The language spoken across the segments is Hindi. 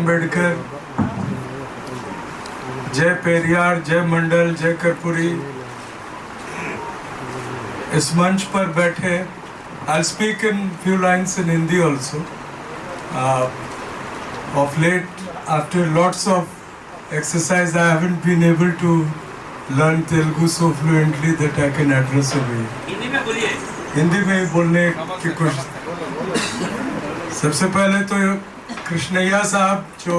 अंबेडकर, जय पेरियार, जय मंडल, जय कर्पूरी। इस मंच पर बैठे, I'll speak in few lines in Hindi also. Of late, after lots of exercise, I haven't been able to learn Telugu so fluently that I can address a way. Hindi में बोलिए। हिंदी में ही बोलने की कोशिश। सबसे पहले तो कृष्णैया साहब जो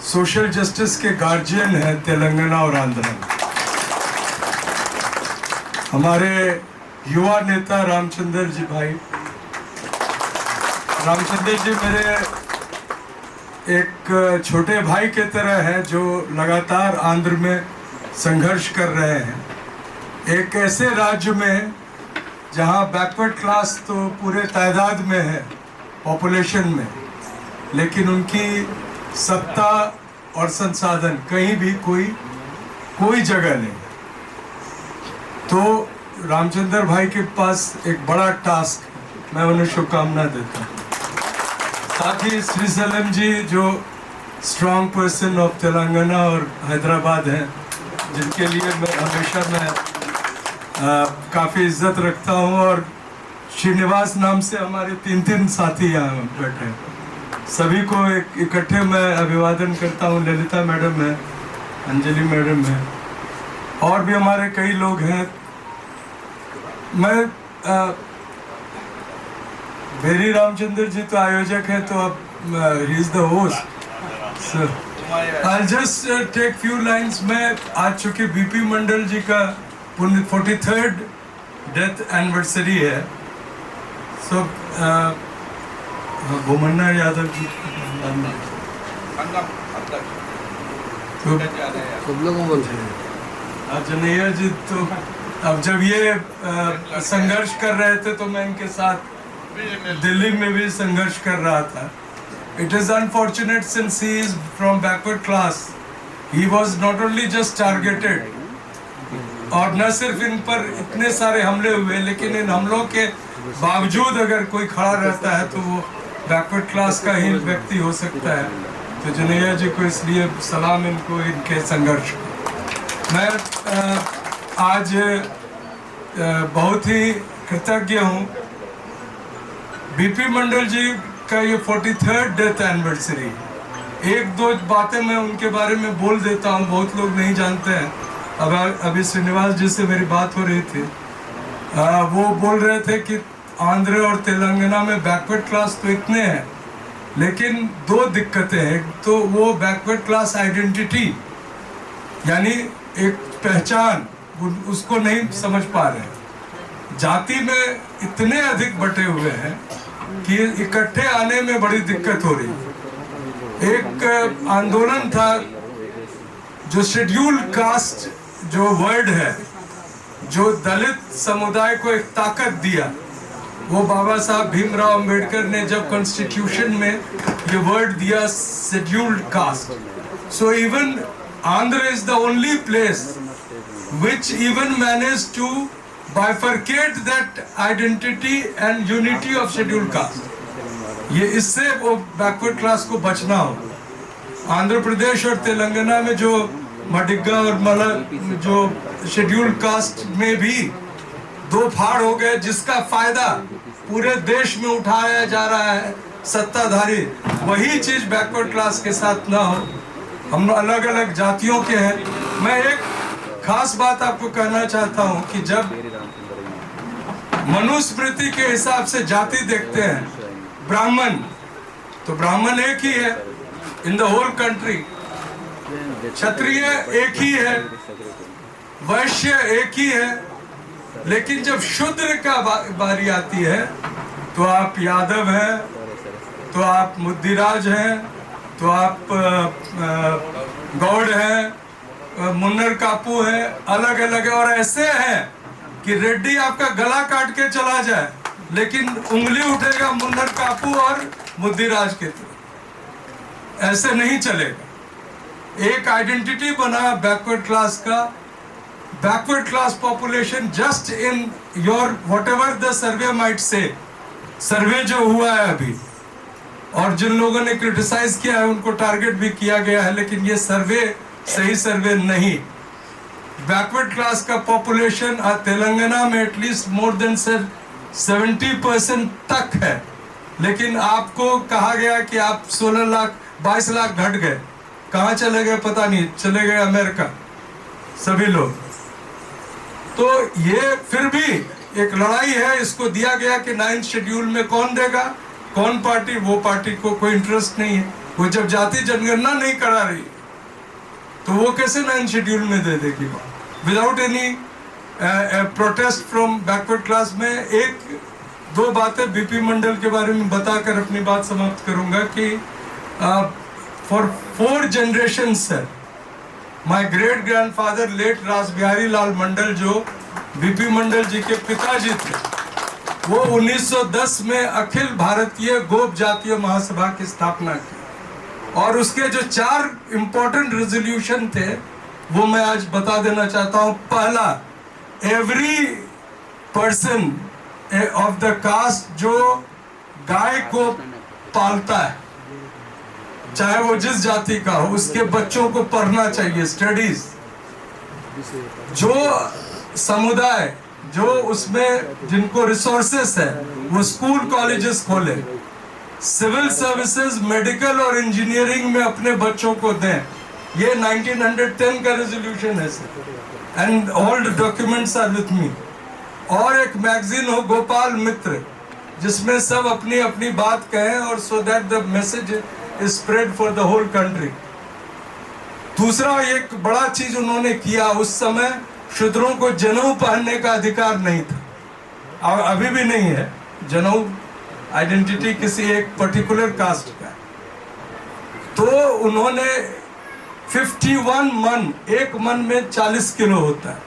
सोशल जस्टिस के गार्जियन हैं तेलंगाना और आंध्र में, हमारे युवा नेता रामचंद्र जी भाई, रामचंद्र जी मेरे एक छोटे भाई के तरह हैं जो लगातार आंध्र में संघर्ष कर रहे हैं। एक ऐसे राज्य में जहां बैकवर्ड क्लास तो पूरे तादाद में है पॉपुलेशन में, लेकिन उनकी सत्ता और संसाधन कहीं भी कोई जगह नहीं। तो रामचंद्र भाई के पास एक बड़ा टास्क, मैं उन्हें शुभकामना देता हूँ। साथ ही श्री सलम जी जो स्ट्रॉन्ग पर्सन ऑफ तेलंगाना और हैदराबाद हैं, जिनके लिए मैं हमेशा काफ़ी इज्जत रखता हूँ। और श्रीनिवास नाम से हमारे तीन साथी यहाँ बैठे हैं, सभी को इकट्ठे मैं अभिवादन करता हूँ। ललिता मैडम है, अंजलि मैडम है, और भी हमारे कई लोग हैं। मैं बेरी रामचंद्र जी तो आयोजक हैं, तो अब he is the host. I just take few lines. मैं आज चूँकि बीपी मंडल जी का 43rd डेथ एनिवर्सरी है, सो भूमन्ना यादव जी तो सब लोग बोलते हैं। जनैया जी तो अब जब ये संघर्ष कर रहे थे तो मैं इनके साथ दिल्ली में भी संघर्ष कर रहा था। It is unfortunate since he is from backward class, he was not only just targeted, और न सिर्फ इन पर इतने सारे हमले हुए, लेकिन इन हमलों के बावजूद अगर कोई खड़ा रहता है तो वो बैकवर्ड क्लास का ही व्यक्ति हो सकता है। तो जनैया जी को इसलिए सलाम इनको, इनके संघर्ष को। मैं आज बहुत ही कृतज्ञ हूँ। बीपी मंडल जी का ये 43rd डेथ एनिवर्सरी, एक दो बातें मैं उनके बारे में बोल देता हूँ, बहुत लोग नहीं जानते हैं। अभी श्रीनिवास जी से मेरी बात हो रही थी, वो बोल रहे थे कि आंध्र और तेलंगाना में बैकवर्ड क्लास तो इतने हैं, लेकिन दो दिक्कतें हैं। तो वो बैकवर्ड क्लास आइडेंटिटी, यानी एक पहचान, उसको नहीं समझ पा रहे। जाति में इतने अधिक बटे हुए हैं कि इकट्ठे आने में बड़ी दिक्कत हो रही है। एक आंदोलन था जो शेड्यूल्ड कास्ट जो वर्ड है, जो दलित समुदाय को एक ताकत दिया, वो बाबा साहब भीमराव अंबेडकर ने जब कॉन्स्टिट्यूशन में ये वर्ड दिया, scheduled caste. So even Andhra is the only place which even managed to bifurcate that identity and unity of scheduled caste. ये इससे वो बैकवर्ड क्लास को बचना हो। आंध्र प्रदेश और तेलंगाना में जो मडिग्गा और मला जो शेड्यूल्ड कास्ट में भी दो फाड़ हो गए, जिसका फायदा पूरे देश में उठाया जा रहा है सत्ताधारी। वही चीज बैकवर्ड क्लास के साथ ना हो। हम अलग अलग जातियों के हैं। मैं एक खास बात आपको कहना चाहता हूं कि जब मनुस्मृति के हिसाब से जाति देखते हैं, ब्राह्मण, तो ब्राह्मण एक ही है इन द होल कंट्री, क्षत्रिय एक ही है, वैश्य एक ही है, लेकिन जब शूद्र का बारी आती है तो आप यादव हैं, तो आप मुद्दिराज हैं, तो आप गौड़ हैं, मुन्नर कापू है, अलग अलग है। और ऐसे हैं कि रेड्डी आपका गला काट के चला जाए, लेकिन उंगली उठेगा मुन्नर कापू और मुद्दिराज के तरफ। ऐसे नहीं चलेगा। एक आइडेंटिटी बना बैकवर्ड क्लास का। Backward class population just in your whatever the survey might say, survey जो हुआ है अभी, और जिन लोगों ने क्रिटिसाइज किया है उनको टारगेट भी किया गया है, लेकिन ये सर्वे सही सर्वे नहीं। बैकवर्ड क्लास का पॉपुलेशन तेलंगाना में एटलीस्ट मोर देन 70% तक है, लेकिन आपको कहा गया कि आप 16 लाख 22 लाख घट गए। कहाँ चले गए पता नहीं, चले गए अमेरिका सभी लोग। तो ये फिर भी एक लड़ाई है। इसको दिया गया कि 9th शेड्यूल में कौन देगा, कौन पार्टी, वो पार्टी को कोई इंटरेस्ट नहीं है। वो जब जाति जनगणना नहीं करा रही तो वो कैसे 9th शेड्यूल में दे देगी without any protest from backward class में। एक दो बातें बीपी मंडल के बारे में बताकर अपनी बात समाप्त करूंगा कि for 4 generation sir, my great grandfather late Rasbihari Lal Mandal जो बीपी मंडल जी के पिताजी थे, वो 1910 में अखिल भारतीय गोप जातीय महासभा की स्थापना की। और उसके जो 4 इंपॉर्टेंट रेजोल्यूशन थे वो मैं आज बता देना चाहता हूं। पहला, every person of the caste जो गाय को पालता है, चाहे वो जिस जाति का हो, उसके बच्चों को पढ़ना चाहिए, स्टडीज। जो समुदाय जो उसमें जिनको रिसोर्सेस है वो स्कूल कॉलेजेस खोले, सिविल सर्विसेज, मेडिकल और इंजीनियरिंग में अपने बच्चों को दें। ये 1910 का रेजोल्यूशन है sir, and all documents are with me. और एक मैगजीन हो गोपाल मित्र, जिसमें सब अपनी अपनी बात कहें और so that the message is spread for the whole country. दूसरा, एक बड़ा चीज उन्होंने किया, उस समय शूद्रों को जनेऊ पहनने का अधिकार नहीं था और अभी भी नहीं है। जनेऊ आइडेंटिटी किसी एक पर्टिकुलर कास्ट का। तो उन्होंने 51 मन, एक मन में 40 किलो होता है,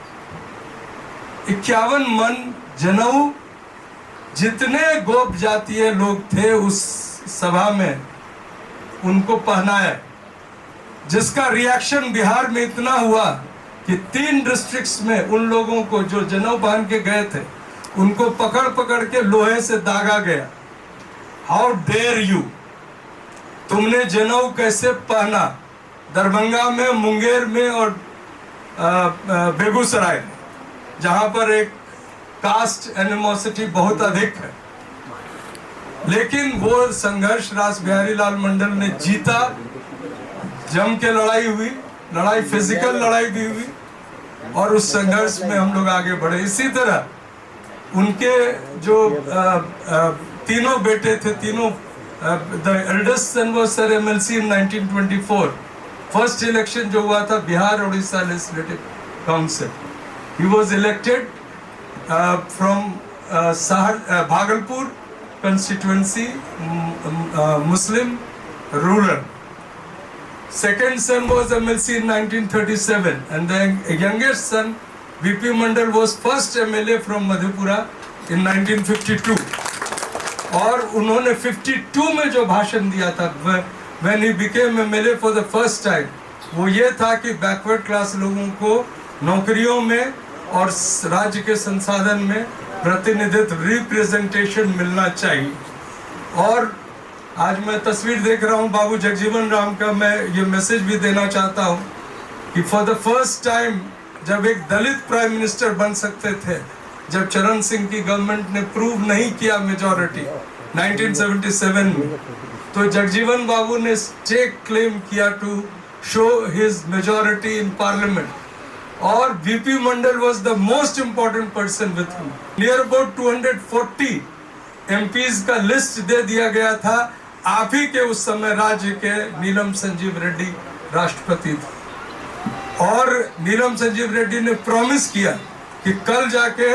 51 मन जनेऊ जितने गोप जातीय लोग थे उस सभा में उनको पहनाया, जिसका रिएक्शन बिहार में इतना हुआ कि 3 डिस्ट्रिक्ट्स में उन लोगों को जो जनेऊ पहन के गए थे उनको पकड़ पकड़ के लोहे से दागा गया। हाउ डेयर यू, तुमने जनेऊ कैसे पहना? दरभंगा में, मुंगेर में और बेगूसराय में, जहां पर एक कास्ट एनिमोसिटी बहुत अधिक है। लेकिन वो संघर्ष रासबिहारी लाल मंडल ने जीता, जम के लड़ाई हुई, लड़ाई फिजिकल लड़ाई भी हुई और उस संघर्ष में हम लोग आगे बढ़े। इसी तरह उनके जो तीनों बेटे थे, तीनों, the eldest son was sir MLC in 1924। First election जो हुआ था Bihar Orissa legislative council, he was elected from Bhagalpur constituency, Muslim, rural. Second son was MLC in 1937 and the youngest son VP Mandal was first MLA from Madhepura in 1952. और उन्होंने 52 में जो भाषण दिया था when he became MLA for the first time, वो ये था कि बैकवर्ड क्लास लोगों को नौकरियों में और राज्य के संसाधन में प्रतिनिधित्व, रिप्रेजेंटेशन मिलना चाहिए। और आज मैं तस्वीर देख रहा हूं बाबू जगजीवन राम का, मैं ये मैसेज भी देना चाहता हूं कि फॉर द फर्स्ट टाइम जब एक दलित प्राइम मिनिस्टर बन सकते थे, जब चरण सिंह की गवर्नमेंट ने प्रूव नहीं किया मेजॉरिटी 1977 में, तो जगजीवन बाबू ने स्टेक क्लेम किया to show his majority in parliament. और VP Mandal was the most important person with him. Near about 240 MPs का लिस्ट दे दिया गया था। आप ही के उस समय राज्य के नीलम संजीव रेड्डी राष्ट्रपति थे और नीलम संजीव रेड्डी ने प्रॉमिस किया कि कल जाके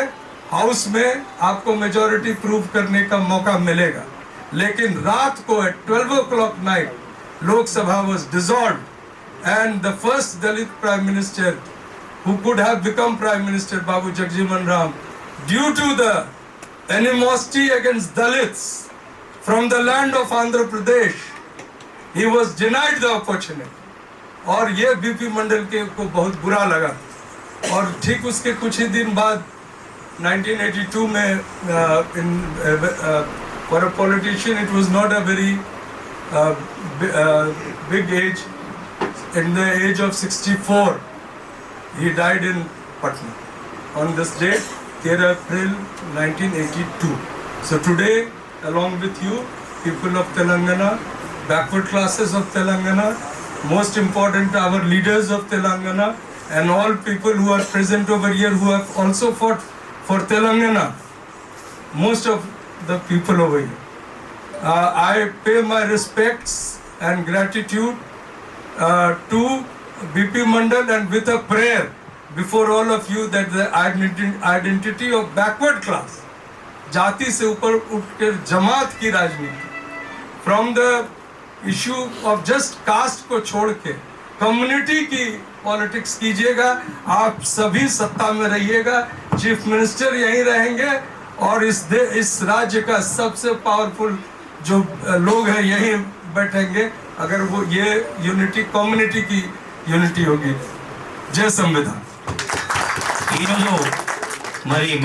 हाउस में आपको मेजॉरिटी प्रूव करने का मौका मिलेगा। लेकिन रात को at 12 o'clock night Lok Sabha was dissolved and the first Dalit Prime Minister who could have become Prime Minister, Babu Jagjivan Ram, due to the animosity against Dalits from the land of Andhra Pradesh, he was denied the opportunity. और ये बीपी मंडल के को बहुत बुरा लगा। और ठीक उसके कुछ ही दिन बाद 1982 में for a politician it was not a very big age. In the age of 64, he died in Patna on this date, 13 April 1982. So today, along with you, people of Telangana, backward classes of Telangana, most important, our leaders of Telangana, and all people who are present over here who have also fought for Telangana, most of the people over here. I pay my respects and gratitude to BP Mandal, and with a prayer before all of you that the identity of backward class, जाति से ऊपर उठकर जमात की राजनीति, from the issue of just caste को छोड़ के कम्युनिटी की पॉलिटिक्स कीजिएगा। आप सभी सत्ता में रहिएगा, चीफ मिनिस्टर यहीं रहेंगे और इस राज्य का सबसे पावरफुल जो लोग हैं यहीं बैठेंगे, अगर वो ये यूनिटी कम्युनिटी की यूनिटी होगी। जय संविधान। ఈరోజు మరి